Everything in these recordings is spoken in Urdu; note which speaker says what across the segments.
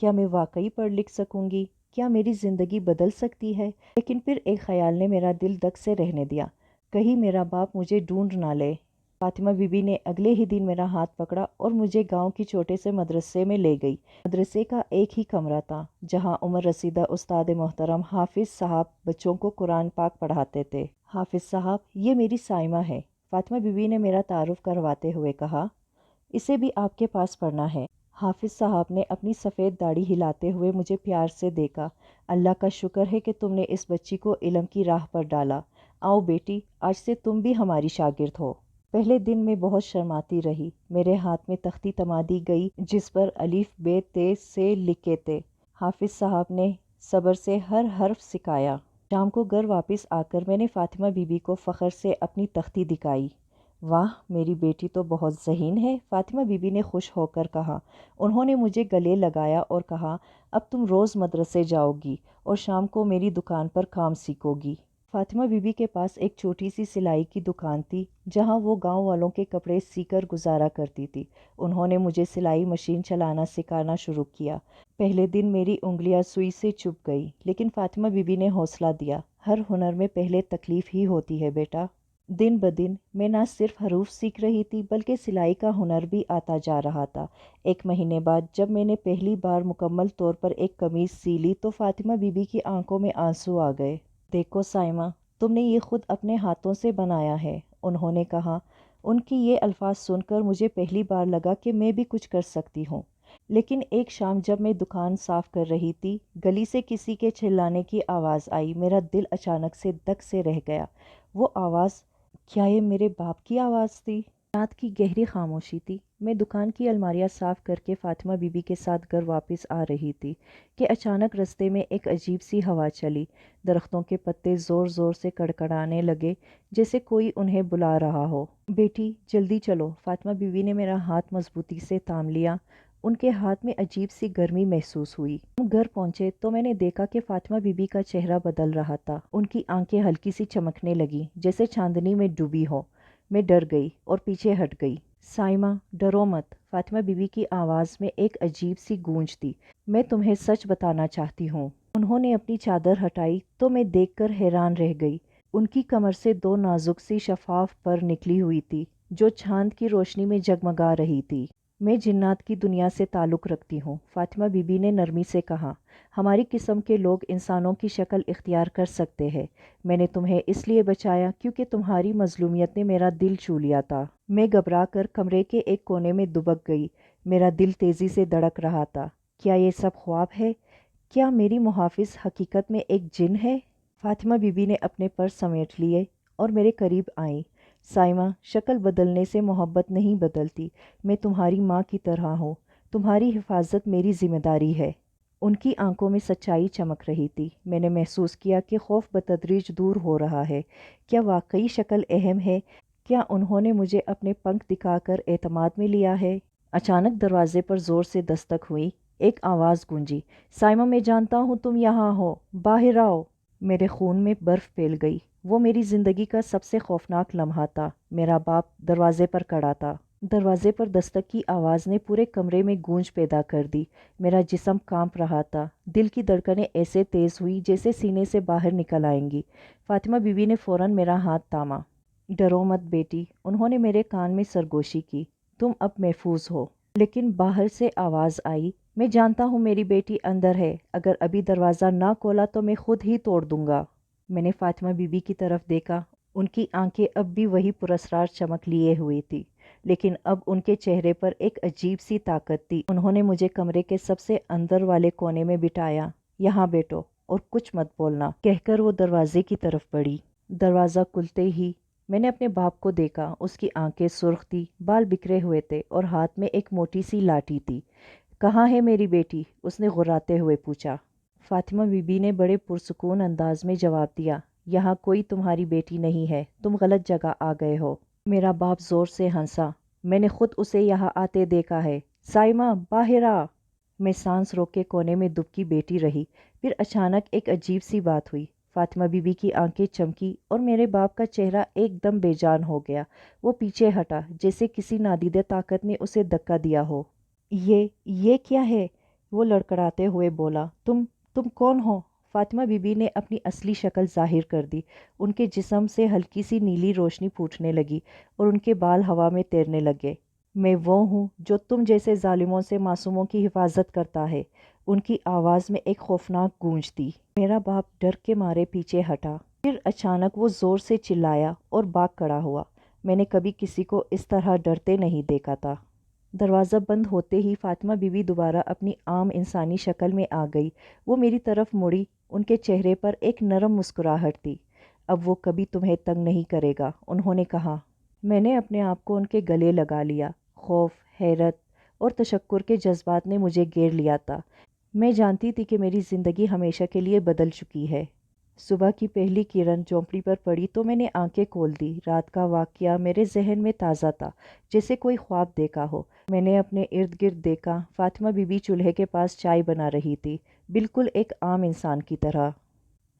Speaker 1: کیا میں واقعی پڑھ لکھ سکوں گی؟ کیا میری زندگی بدل سکتی ہے؟ لیکن پھر ایک خیال نے میرا دل دک سے رہنے دیا، کہیں میرا باپ مجھے ڈھونڈ نہ لے۔ فاطمہ بی بی نے اگلے ہی دن میرا ہاتھ پکڑا اور مجھے گاؤں کی چھوٹے سے مدرسے میں لے گئی۔ مدرسے کا ایک ہی کمرہ تھا جہاں عمر رسیدہ استاد محترم حافظ صاحب بچوں کو قرآن پاک پڑھاتے تھے۔ حافظ صاحب، یہ میری سائمہ ہے، فاطمہ بی بی نے میرا تعارف کرواتے ہوئے کہا۔ اسے بھی آپ کے پاس پڑھنا ہے۔ حافظ صاحب نے اپنی سفید داڑھی ہلاتے ہوئے مجھے پیار سے دیکھا۔ اللہ کا شکر ہے کہ تم نے اس بچی کو علم کی راہ پر ڈالا۔ آؤ بیٹی، آج سے تم بھی ہماری شاگرد ہو۔ پہلے دن میں بہت شرماتی رہی۔ میرے ہاتھ میں تختی تما دی گئی جس پر الف ب ت سے لکھے تھے۔ حافظ صاحب نے صبر سے ہر حرف سکھایا۔ شام کو گھر واپس آ کر میں نے فاطمہ بی بی کو فخر سے اپنی تختی دکھائی۔ واہ، میری بیٹی تو بہت ذہین ہے، فاطمہ بی بی نے خوش ہو کر کہا۔ انہوں نے مجھے گلے لگایا اور کہا، اب تم روز مدرسے جاؤ گی اور شام کو میری دکان پر کام سیکھو گی۔ فاطمہ بی بی کے پاس ایک چھوٹی سی سلائی کی دکان تھی جہاں وہ گاؤں والوں کے کپڑے سی کر گزارا کرتی تھی۔ انہوں نے مجھے سلائی مشین چلانا سکھانا شروع کیا۔ پہلے دن میری انگلیاں سوئی سے چبھ گئی، لیکن فاطمہ بی بی نے حوصلہ دیا۔ ہر ہنر میں پہلے تکلیف ہی ہوتی ہے بیٹا۔ دن بدن میں نہ صرف حروف سیکھ رہی تھی بلکہ سلائی کا ہنر بھی آتا جا رہا تھا۔ ایک مہینے بعد جب میں نے پہلی بار مکمل طور پر ایک قمیض سی لی تو فاطمہ بی بی کی آنکھوں میں آنسو آ گئے۔ دیکھو سائمہ، تم نے یہ خود اپنے ہاتھوں سے بنایا ہے، انہوں نے کہا۔ ان کی یہ الفاظ سن کر مجھے پہلی بار لگا کہ میں بھی کچھ کر سکتی ہوں۔ لیکن ایک شام جب میں دکان صاف کر رہی تھی، گلی سے کسی کے چلانے کی آواز آئی۔ میرا دل اچانک سے دک سے رہ گیا۔ وہ آواز، کیا یہ میرے باپ کی آواز تھی؟ رات کی گہری خاموشی تھی۔ میں دکان کی الماریاں صاف کر کے فاطمہ بی بی کے ساتھ گھر واپس آ رہی تھی کہ اچانک رستے میں ایک عجیب سی ہوا چلی۔ درختوں کے پتے زور زور سے کڑکڑانے لگے جیسے کوئی انہیں بلا رہا ہو۔ بیٹی جلدی چلو، فاطمہ بی بی نے میرا ہاتھ مضبوطی سے تھام لیا۔ ان کے ہاتھ میں عجیب سی گرمی محسوس ہوئی۔ ہم گھر پہنچے تو میں نے دیکھا کہ فاطمہ بی بی کا چہرہ بدل رہا تھا۔ ان کی آنکھیں ہلکی سی چمکنے لگی جیسے چاندنی میں ڈوبی ہو۔ میں ڈر گئی اور پیچھے ہٹ گئی۔ سائمہ، ڈرو مت، فاطمہ بی بی کی آواز میں ایک عجیب سی گونج تھی۔ میں تمہیں سچ بتانا چاہتی ہوں۔ انہوں نے اپنی چادر ہٹائی تو میں دیکھ کر حیران رہ گئی۔ ان کی کمر سے دو نازک سی شفاف پر نکلی ہوئی تھی جو چاند کی روشنی میں جگمگا رہی تھی۔ میں جنات کی دنیا سے تعلق رکھتی ہوں، فاطمہ بی بی نے نرمی سے کہا۔ ہماری قسم کے لوگ انسانوں کی شکل اختیار کر سکتے ہیں۔ میں نے تمہیں اس لیے بچایا کیونکہ تمہاری مظلومیت نے میرا دل چھو لیا تھا۔ میں گھبرا کر کمرے کے ایک کونے میں دبک گئی۔ میرا دل تیزی سے دھڑک رہا تھا۔ کیا یہ سب خواب ہے؟ کیا میری محافظ حقیقت میں ایک جن ہے؟ فاطمہ بی بی نے اپنے پر سمیٹ لیے اور میرے قریب آئیں۔ سائمہ، شکل بدلنے سے محبت نہیں بدلتی۔ میں تمہاری ماں کی طرح ہوں۔ تمہاری حفاظت میری ذمہ داری ہے۔ ان کی آنکھوں میں سچائی چمک رہی تھی۔ میں نے محسوس کیا کہ خوف بتدریج دور ہو رہا ہے۔ کیا واقعی شکل اہم ہے؟ کیا انہوں نے مجھے اپنے پنکھ دکھا کر اعتماد میں لیا ہے؟ اچانک دروازے پر زور سے دستک ہوئی۔ ایک آواز گونجی، سائمہ میں جانتا ہوں تم یہاں ہو، باہر آؤ۔ میرے خون میں برف پھیل گئی۔ وہ میری زندگی کا سب سے خوفناک لمحہ تھا۔ میرا باپ دروازے پر کھڑا تھا۔ دروازے پر دستک کی آواز نے پورے کمرے میں گونج پیدا کر دی۔ میرا جسم کانپ رہا تھا۔ دل کی دھڑکنیں ایسے تیز ہوئی جیسے سینے سے باہر نکل آئیں گی۔ فاطمہ بی بی نے فوراً میرا ہاتھ تھاما۔ ڈرو مت بیٹی، انہوں نے میرے کان میں سرگوشی کی۔ تم اب محفوظ ہو۔ لیکن باہر سے آواز آئی، میں جانتا ہوں میری بیٹی اندر ہے، اگر ابھی دروازہ نہ کھولا تو میں خود ہی توڑ دوں گا۔ میں نے فاطمہ بی بی کی طرف دیکھا۔ ان کی آنکھیں اب بھی وہی پراسرار چمک لیے ہوئی تھی، لیکن اب ان کے چہرے پر ایک عجیب سی طاقت تھی۔ انہوں نے مجھے کمرے کے سب سے اندر والے کونے میں بٹھایا۔ یہاں بیٹھو اور کچھ مت بولنا، کہہ کر وہ دروازے کی طرف بڑھی۔ دروازہ کھلتے ہی میں نے اپنے باپ کو دیکھا۔ اس کی آنکھیں سرخ تھی، بال بکھرے ہوئے تھے اور ہاتھ میں ایک موٹی سی لاٹھی تھی۔ کہاں ہے میری بیٹی؟ اس نے غراتے ہوئے پوچھا۔ فاطمہ بی بی نے بڑے پرسکون انداز میں جواب دیا، یہاں کوئی تمہاری بیٹی نہیں ہے، تم غلط جگہ آ گئے ہو۔ میرا باپ زور سے ہنسا۔ میں نے خود اسے یہاں آتے دیکھا ہے۔ سائمہ، باہر آ۔ میں سانس روک کے کونے میں دبکی بیٹھی رہی۔ پھر اچانک ایک عجیب سی بات ہوئی۔ فاطمہ بی بی کی آنکھیں چمکی اور میرے باپ کا چہرہ ایک دم بے جان ہو گیا۔ وہ پیچھے ہٹا جیسے کسی نادیدہ طاقت نے اسے دھکا دیا ہو۔ یہ کیا ہے؟ وہ لڑکڑاتے ہوئے بولا، تم کون ہو؟ فاطمہ بی بی نے اپنی اصلی شکل ظاہر کر دی۔ ان کے جسم سے ہلکی سی نیلی روشنی پھوٹنے لگی اور ان کے بال ہوا میں تیرنے لگے۔ میں وہ ہوں جو تم جیسے ظالموں سے معصوموں کی حفاظت کرتا ہے۔ ان کی آواز میں ایک خوفناک گونج تھی۔ میرا باپ ڈر کے مارے پیچھے ہٹا۔ پھر اچانک وہ زور سے چلایا اور بھاگ کھڑا ہوا۔ میں نے کبھی کسی کو اس طرح ڈرتے نہیں دیکھا تھا۔ دروازہ بند ہوتے ہی فاطمہ بی بی دوبارہ اپنی عام انسانی شکل میں آ گئی۔ وہ میری طرف مڑی، ان کے چہرے پر ایک نرم مسکراہٹ تھی۔ اب وہ کبھی تمہیں تنگ نہیں کرے گا، انہوں نے کہا۔ میں نے اپنے آپ کو ان کے گلے لگا لیا۔ خوف، حیرت اور تشکر کے جذبات نے مجھے گھیر لیا تھا۔ میں جانتی تھی کہ میری زندگی ہمیشہ کے لیے بدل چکی ہے۔ صبح کی پہلی کرن جھونپڑی پر پڑی تو میں نے آنکھیں کھول دی۔ رات کا واقعہ میرے ذہن میں تازہ تھا، جیسے کوئی خواب دیکھا ہو۔ میں نے اپنے ارد گرد دیکھا، فاطمہ بی بی چولہے کے پاس چائے بنا رہی تھی، بالکل ایک عام انسان کی طرح۔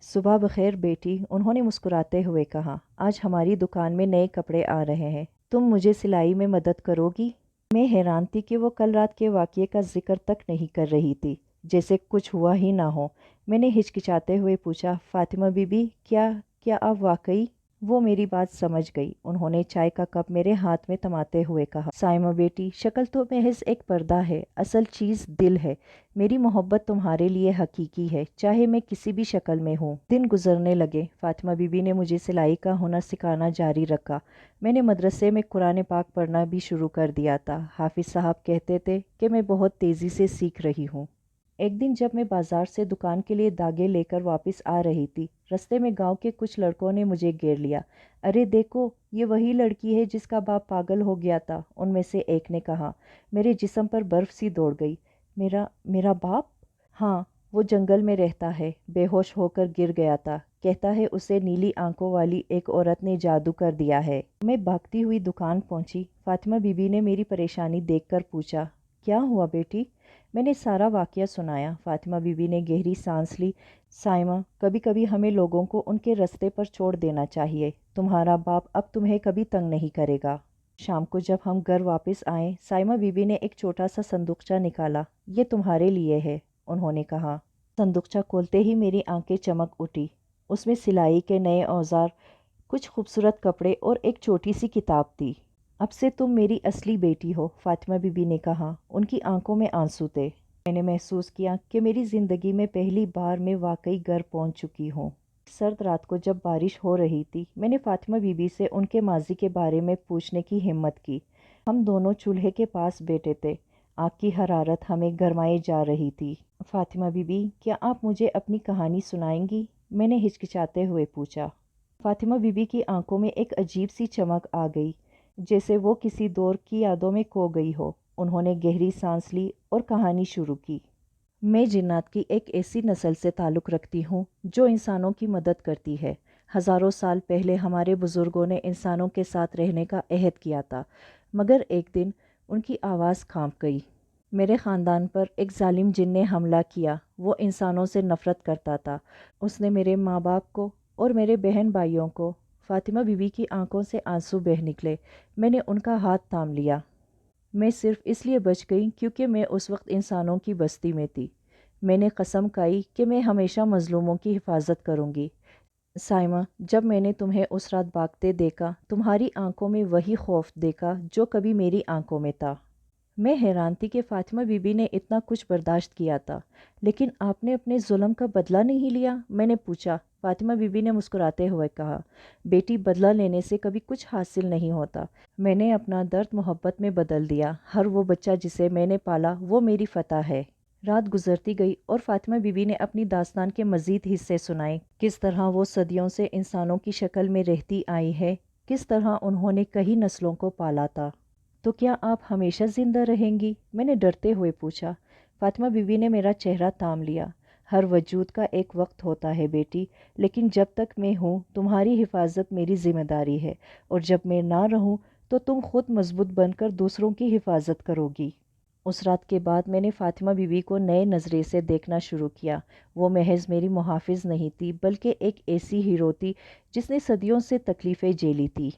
Speaker 1: صبح بخیر بیٹی، انہوں نے مسکراتے ہوئے کہا۔ آج ہماری دکان میں نئے کپڑے آ رہے ہیں، تم مجھے سلائی میں مدد کرو گی؟ میں حیران تھی کہ وہ کل رات کے واقعے کا ذکر تک نہیں کر رہی تھی، جیسے کچھ ہوا ہی نہ ہو۔ میں نے ہچکچاتے ہوئے پوچھا، فاطمہ بی بی، کیا آپ واقعی؟ وہ میری بات سمجھ گئی۔ انہوں نے چائے کا کپ میرے ہاتھ میں تھماتے ہوئے کہا، سائمہ بیٹی، شکل تو محض ایک پردہ ہے، اصل چیز دل ہے۔ میری محبت تمہارے لیے حقیقی ہے، چاہے میں کسی بھی شکل میں ہوں۔ دن گزرنے لگے۔ فاطمہ بی بی نے مجھے سلائی کا ہنر سکھانا جاری رکھا۔ میں نے مدرسے میں قرآن پاک پڑھنا بھی شروع کر دیا تھا۔ حافظ صاحب کہتے تھے کہ میں بہت تیزی سے سیکھ رہی ہوں۔ ایک دن جب میں بازار سے دکان کے لیے دھاگے لے کر واپس آ رہی تھی، رستے میں گاؤں کے کچھ لڑکوں نے مجھے گھیر لیا۔ ارے دیکھو، یہ وہی لڑکی ہے جس کا باپ پاگل ہو گیا تھا، ان میں سے ایک نے کہا۔ میرے جسم پر برف سی دوڑ گئی۔ میرا باپ؟ ہاں، وہ جنگل میں رہتا ہے، بے ہوش ہو کر گر گیا تھا، کہتا ہے اسے نیلی آنکھوں والی ایک عورت نے جادو کر دیا ہے۔ میں بھاگتی ہوئی دکان پہنچی۔ فاطمہ بی بی نے میری پریشانی دیکھ کر پوچھا، کیا ہوا بیٹی؟ میں نے سارا واقعہ سنایا۔ فاطمہ بی بی نے گہری سانس لی۔ سائمہ، کبھی کبھی ہمیں لوگوں کو ان کے رستے پر چھوڑ دینا چاہیے۔ تمہارا باپ اب تمہیں کبھی تنگ نہیں کرے گا۔ شام کو جب ہم گھر واپس آئے، سائمہ بی بی نے ایک چھوٹا سا صندوقچہ نکالا۔ یہ تمہارے لیے ہے، انہوں نے کہا۔ صندوقچہ کھولتے ہی میری آنکھیں چمک اٹھی۔ اس میں سلائی کے نئے اوزار، کچھ خوبصورت کپڑے اور ایک چھوٹی سی کتاب تھی۔ اب سے تم میری اصلی بیٹی ہو، فاطمہ بی بی نے کہا۔ ان کی آنکھوں میں آنسو تھے۔ میں نے محسوس کیا کہ میری زندگی میں پہلی بار میں واقعی گھر پہنچ چکی ہوں۔ سرد رات کو جب بارش ہو رہی تھی، میں نے فاطمہ بی بی سے ان کے ماضی کے بارے میں پوچھنے کی ہمت کی۔ ہم دونوں چولہے کے پاس بیٹھے تھے۔ آگ کی حرارت ہمیں گرمائے جا رہی تھی۔ فاطمہ بی بی، کیا آپ مجھے اپنی کہانی سنائیں گی؟ میں نے ہچکچاتے ہوئے پوچھا۔ فاطمہ بی بی کی آنکھوں میں ایک عجیب سی چمک آ گئی، جیسے وہ کسی دور کی یادوں میں کھو گئی ہو۔ انہوں نے گہری سانس لی اور کہانی شروع کی۔ میں جنات کی ایک ایسی نسل سے تعلق رکھتی ہوں جو انسانوں کی مدد کرتی ہے۔ ہزاروں سال پہلے ہمارے بزرگوں نے انسانوں کے ساتھ رہنے کا عہد کیا تھا، مگر ایک دن ان کی آواز کانپ گئی۔ میرے خاندان پر ایک ظالم جن نے حملہ کیا۔ وہ انسانوں سے نفرت کرتا تھا۔ اس نے میرے ماں باپ کو اور میرے بہن بھائیوں کو۔ فاطمہ بی بی کی آنکھوں سے آنسو بہہ نکلے۔ میں نے ان کا ہاتھ تھام لیا۔ میں صرف اس لیے بچ گئی کیونکہ میں اس وقت انسانوں کی بستی میں تھی۔ میں نے قسم کھائی کہ میں ہمیشہ مظلوموں کی حفاظت کروں گی۔ سائمہ، جب میں نے تمہیں اس رات بھاگتے دیکھا، تمہاری آنکھوں میں وہی خوف دیکھا جو کبھی میری آنکھوں میں تھا۔ میں حیران تھی کہ فاطمہ بی بی نے اتنا کچھ برداشت کیا تھا، لیکن آپ نے اپنے ظلم کا بدلہ نہیں لیا؟ میں نے پوچھا۔ فاطمہ بی بی نے مسکراتے ہوئے کہا، بیٹی، بدلہ لینے سے کبھی کچھ حاصل نہیں ہوتا۔ میں نے اپنا درد محبت میں بدل دیا۔ ہر وہ بچہ جسے میں نے پالا وہ میری فتح ہے۔ رات گزرتی گئی اور فاطمہ بی بی نے اپنی داستان کے مزید حصے سنائے۔ کس طرح وہ صدیوں سے انسانوں کی شکل میں رہتی آئی ہے، کس طرح انہوں نے کئی نسلوں کو پالا تھا۔ تو کیا آپ ہمیشہ زندہ رہیں گی؟ میں نے ڈرتے ہوئے پوچھا۔ فاطمہ بی بی نے میرا چہرہ تھام لیا۔ ہر وجود کا ایک وقت ہوتا ہے بیٹی، لیکن جب تک میں ہوں تمہاری حفاظت میری ذمہ داری ہے، اور جب میں نہ رہوں تو تم خود مضبوط بن کر دوسروں کی حفاظت کرو گی۔ اس رات کے بعد میں نے فاطمہ بی بی کو نئے نظریے سے دیکھنا شروع کیا۔ وہ محض میری محافظ نہیں تھی، بلکہ ایک ایسی ہیرو تھی جس نے صدیوں سے تکلیفیں جھیلی تھی۔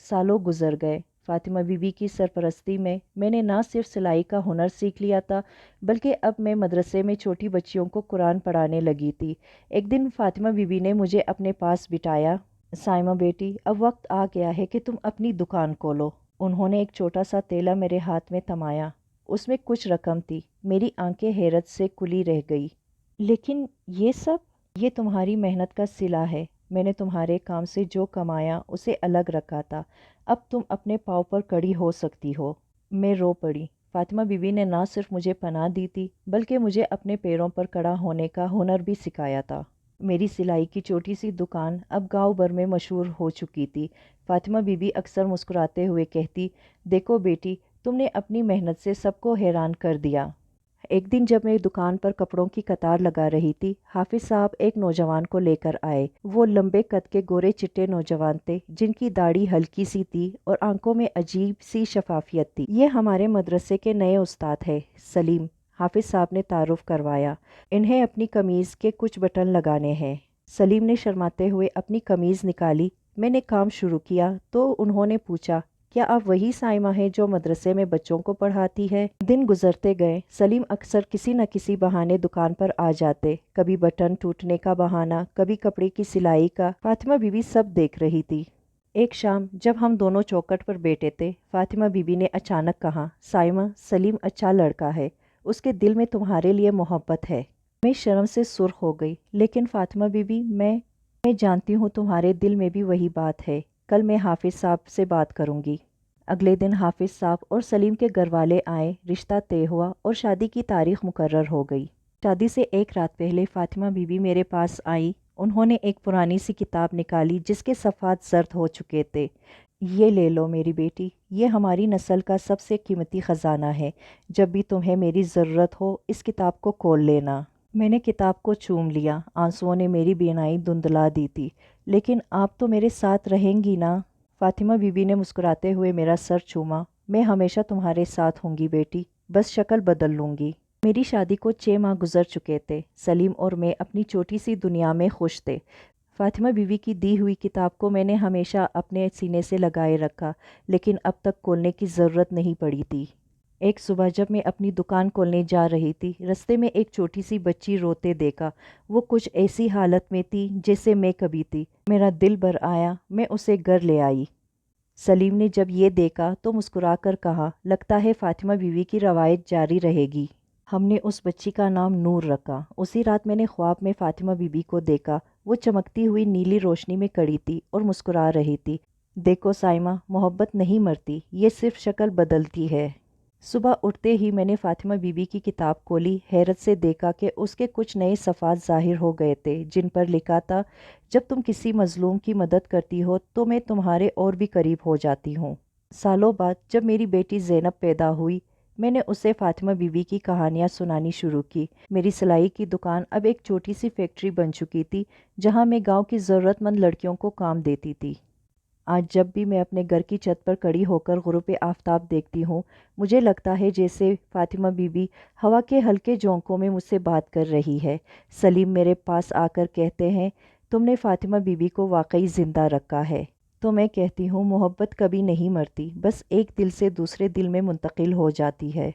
Speaker 1: سالوں گزر گئے۔ فاطمہ بی بی کی سرپرستی میں نے نہ صرف سلائی کا ہنر سیکھ لیا تھا بلکہ اب میں مدرسے میں چھوٹی بچیوں کو قرآن پڑھانے لگی تھی۔ ایک دن فاطمہ بی بی نے مجھے اپنے پاس بٹھایا۔ سائمہ بیٹی، اب وقت آ گیا ہے کہ تم اپنی دکان کھولو۔ انہوں نے ایک چھوٹا سا تیلا میرے ہاتھ میں تھمایا۔ اس میں کچھ رقم تھی۔ میری آنکھیں حیرت سے کھلی رہ گئی۔ لیکن یہ سب؟ یہ تمہاری محنت کا صلہ ہے۔ میں نے تمہارے کام سے جو کمایا اسے الگ رکھا تھا۔ اب تم اپنے پاؤں پر کھڑی ہو سکتی ہو۔ میں رو پڑی۔ فاطمہ بی بی نے نہ صرف مجھے پناہ دی تھی بلکہ مجھے اپنے پیروں پر کھڑا ہونے کا ہنر بھی سکھایا تھا۔ میری سلائی کی چھوٹی سی دکان اب گاؤں بھر میں مشہور ہو چکی تھی۔ فاطمہ بی بی اکثر مسکراتے ہوئے کہتی، دیکھو بیٹی، تم نے اپنی محنت سے سب کو حیران کر دیا۔ ایک دن جب میں دکان پر کپڑوں کی قطار لگا رہی تھی، حافظ صاحب ایک نوجوان کو لے کر آئے۔ وہ لمبے قد کے گورے چٹے نوجوان تھے جن کی داڑھی ہلکی سی تھی اور آنکھوں میں عجیب سی شفافیت تھی۔ یہ ہمارے مدرسے کے نئے استاد ہیں، سلیم، حافظ صاحب نے تعارف کروایا۔ انہیں اپنی قمیض کے کچھ بٹن لگانے ہیں۔ سلیم نے شرماتے ہوئے اپنی قمیض نکالی۔ میں نے کام شروع کیا تو انہوں نے پوچھا، کیا آپ وہی سائمہ ہیں جو مدرسے میں بچوں کو پڑھاتی ہے؟ دن گزرتے گئے۔ سلیم اکثر کسی نہ کسی بہانے دکان پر آ جاتے، کبھی بٹن ٹوٹنے کا بہانہ، کبھی کپڑے کی سلائی کا۔ فاطمہ بی بی سب دیکھ رہی تھی۔ ایک شام جب ہم دونوں چوکھٹ پر بیٹھے تھے، فاطمہ بی بی نے اچانک کہا، سائمہ، سلیم اچھا لڑکا ہے، اس کے دل میں تمہارے لیے محبت ہے۔ میں شرم سے سرخ ہو گئی۔ لیکن فاطمہ بی بی، میں جانتی ہوں تمہارے دل میں بھی وہی بات ہے۔ کل میں حافظ صاحب سے بات کروں گی۔ اگلے دن حافظ صاحب اور سلیم کے گھر والے آئے، رشتہ طے ہوا اور شادی کی تاریخ مقرر ہو گئی۔ شادی سے ایک رات پہلے فاطمہ بی بی میرے پاس آئی۔ انہوں نے ایک پرانی سی کتاب نکالی جس کے صفحات زرد ہو چکے تھے۔ یہ لے لو میری بیٹی، یہ ہماری نسل کا سب سے قیمتی خزانہ ہے۔ جب بھی تمہیں میری ضرورت ہو اس کتاب کو کھول لینا۔ میں نے کتاب کو چوم لیا۔ آنسوؤں نے میری بینائی دھندلا دی تھی۔ لیکن آپ تو میرے ساتھ رہیں گی نا؟ فاطمہ بی بی نے مسکراتے ہوئے میرا سر چوما۔ میں ہمیشہ تمہارے ساتھ ہوں گی بیٹی، بس شکل بدل لوں گی۔ میری شادی کو 6 ماہ گزر چکے تھے۔ سلیم اور میں اپنی چھوٹی سی دنیا میں خوش تھے۔ فاطمہ بی بی کی دی ہوئی کتاب کو میں نے ہمیشہ اپنے سینے سے لگائے رکھا، لیکن اب تک کھولنے کی ضرورت نہیں پڑی تھی۔ ایک صبح جب میں اپنی دکان کھولنے جا رہی تھی، رستے میں ایک چھوٹی سی بچی روتے دیکھا۔ وہ کچھ ایسی حالت میں تھی جیسے میں کبھی تھی۔ میرا دل بھر آیا۔ میں اسے گھر لے آئی۔ سلیم نے جب یہ دیکھا تو مسکرا کر کہا، لگتا ہے فاطمہ بی بی کی روایت جاری رہے گی۔ ہم نے اس بچی کا نام نور رکھا۔ اسی رات میں نے خواب میں فاطمہ بی بی کو دیکھا۔ وہ چمکتی ہوئی نیلی روشنی میں کھڑی تھی اور مسکرا رہی تھی۔ دیکھو سائمہ، محبت نہیں مرتی، یہ صرف شکل بدلتی ہے۔ صبح اٹھتے ہی میں نے فاطمہ بی بی کی کتاب کھولی، حیرت سے دیکھا کہ اس کے کچھ نئے صفحات ظاہر ہو گئے تھے جن پر لکھا تھا، جب تم کسی مظلوم کی مدد کرتی ہو تو میں تمہارے اور بھی قریب ہو جاتی ہوں۔ سالوں بعد جب میری بیٹی زینب پیدا ہوئی، میں نے اسے فاطمہ بی بی کی کہانیاں سنانی شروع کی۔ میری سلائی کی دکان اب ایک چھوٹی سی فیکٹری بن چکی تھی جہاں میں گاؤں کی ضرورت مند لڑکیوں کو کام دیتی تھی۔ آج جب بھی میں اپنے گھر کی چھت پر کھڑی ہو کر غروب آفتاب دیکھتی ہوں، مجھے لگتا ہے جیسے فاطمہ بی بی ہوا کے ہلکے جھونکوں میں مجھ سے بات کر رہی ہے۔ سلیم میرے پاس آ کر کہتے ہیں، تم نے فاطمہ بی بی کو واقعی زندہ رکھا ہے۔ تو میں کہتی ہوں، محبت کبھی نہیں مرتی، بس ایک دل سے دوسرے دل میں منتقل ہو جاتی ہے۔